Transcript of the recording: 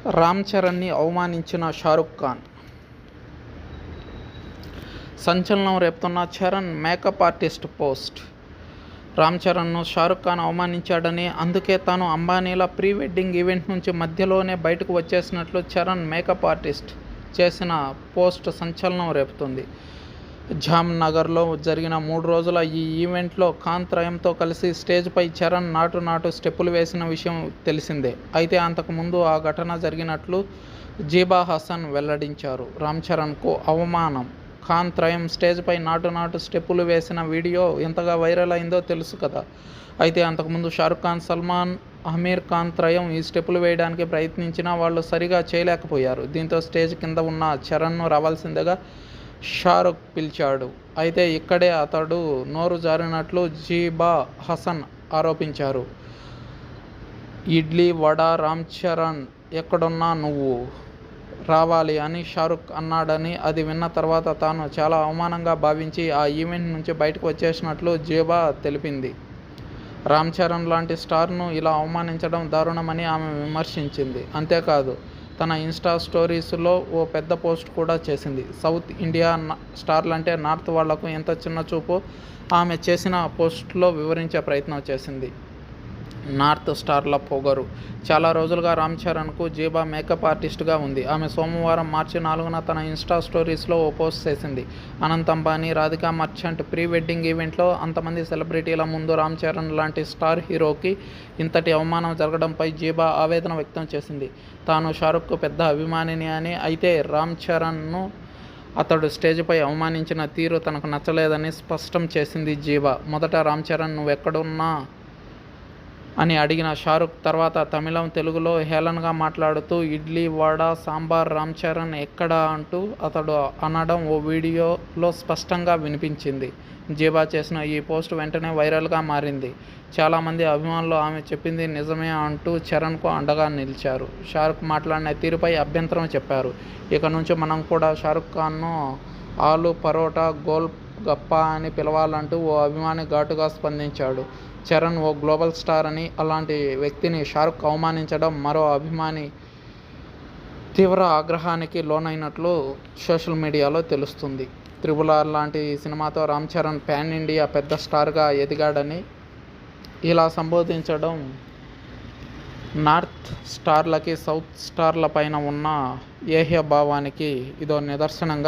రామ్ చరణ్ని అవమానించిన షారుఖ్ ఖాన్. సంచలనం రేపుతున్న Charan makeup artist post. Ram చరణ్ను షారుఖ్ ఖాన్ అవమానించాడని, అందుకే తాను అంబానీల ప్రీ వెడ్డింగ్ ఈవెంట్ నుంచి మధ్యలోనే బయటకు వచ్చేసినట్లు చరణ్ మేకప్ ఆర్టిస్ట్ చేసిన పోస్ట్ సంచలనం రేపుతుంది. జామ్నగర్లో జరిగిన 3 రోజుల ఈ ఈవెంట్లో ఖాన్ త్రయంతో కలిసి స్టేజ్పై చరణ్ నాటు స్టెప్పులు వేసిన విషయం తెలిసిందే. అయితే అంతకుముందు ఆ ఘటన జరిగినట్లు జీబా హసన్ వెల్లడించారు. రామ్ చరణ్కు అవమానం. ఖాన్ త్రయం స్టేజ్పై నాటు స్టెప్పులు వేసిన వీడియో ఎంతగా వైరల్ అయిందో తెలుసు కదా. అయితే అంతకుముందు షారుఖ్ ఖాన్, సల్మాన్, ఆమీర్ ఖాన్ త్రయం ఈ స్టెప్పులు వేయడానికి ప్రయత్నించినా వాళ్ళు సరిగా చేయలేకపోయారు. దీంతో స్టేజ్ కింద ఉన్న చరణ్ను రావాల్సిందిగా షారుఖ్ పిలిచాడు. అయితే ఇక్కడే అతడు నోరు జారినట్లు జీబా హసన్ ఆరోపించారు. ఇడ్లీ వడ రామ్ చరణ్ ఎక్కడున్నా నువ్వు రావాలి అని షారుఖ్ అన్నాడని, అది విన్న తర్వాత తాను చాలా అవమానంగా భావించి ఆ ఈవెంట్ నుంచి బయటకు వచ్చేసినట్లు జీబా తెలిపింది. రామ్ చరణ్ లాంటి స్టార్ను ఇలా అవమానించడం దారుణమని ఆమె విమర్శించింది. అంతేకాదు, తన ఇన్స్టా స్టోరీస్లో ఓ పెద్ద పోస్ట్ కూడా చేసింది. సౌత్ ఇండియా స్టార్లంటే నార్త్ వాళ్లకు ఎంత చిన్న చూపో ఆమె చేసిన పోస్ట్లో వివరించే ప్రయత్నం చేసింది. నార్త్ స్టార్ల పొగరు. చాలా రోజులుగా రామ్ చరణ్కు జీబా మేకప్ ఆర్టిస్ట్గా ఉంది. ఆమె సోమవారం మార్చి 4న తన ఇన్స్టా స్టోరీస్లో ఓ పోస్ట్ చేసింది. Anant Ambani, Radhika merchant pre wedding ఈవెంట్లో అంతమంది సెలబ్రిటీల ముందు రామ్ చరణ్ లాంటి స్టార్ హీరోకి ఇంతటి అవమానం జరగడంపై జీబా ఆవేదన వ్యక్తం చేసింది. తాను షారుఖ్కు పెద్ద అభిమానిని అని, అయితే రామ్ చరణ్ను అతడు స్టేజ్పై అవమానించిన తీరు తనకు నచ్చలేదని స్పష్టం చేసింది జీబా. మొదట రామ్ చరణ్ నువ్వెక్కడున్నా అని అడిగిన షారుఖ్ తర్వాత తమిళం, తెలుగులో హేళనగా మాట్లాడుతూ ఇడ్లీ వడ సాంబార్ రామ్ చరణ్ ఎక్కడా అంటూ అతడు అనడం ఓ వీడియోలో స్పష్టంగా వినిపించింది. జీబా చేసిన ఈ పోస్ట్ వెంటనే వైరల్గా మారింది. చాలామంది అభిమానులు ఆమె చెప్పింది నిజమే అంటూ చరణ్కు అండగా నిలిచారు. షారుఖ్ మాట్లాడిన తీరుపై అభ్యంతరం చెప్పారు. ఇక నుంచి మనం కూడా షారుఖ్ ఖాన్ను ఆలు పరోటా గోల్ గప్పా అని పిలవాలంటూ ఓ అభిమాని ఘాటుగా స్పందించాడు. చరణ్ ఓ గ్లోబల్ స్టార్ అని, అలాంటి వ్యక్తిని షారుఖ్ అవమానించడం మరో అభిమాని తీవ్ర ఆగ్రహానికి లోనైనట్లు సోషల్ మీడియాలో తెలుస్తుంది. త్రిబుల్ ఆర్ లాంటి సినిమాతో రామ్ చరణ్ పాన్ ఇండియా పెద్ద స్టార్గా ఎదిగాడని ఇలా సంబోధించడం నార్త్ స్టార్లకి సౌత్ స్టార్ల పైన ఉన్న ఏహ్యభావానికి ఇదో నిదర్శనంగా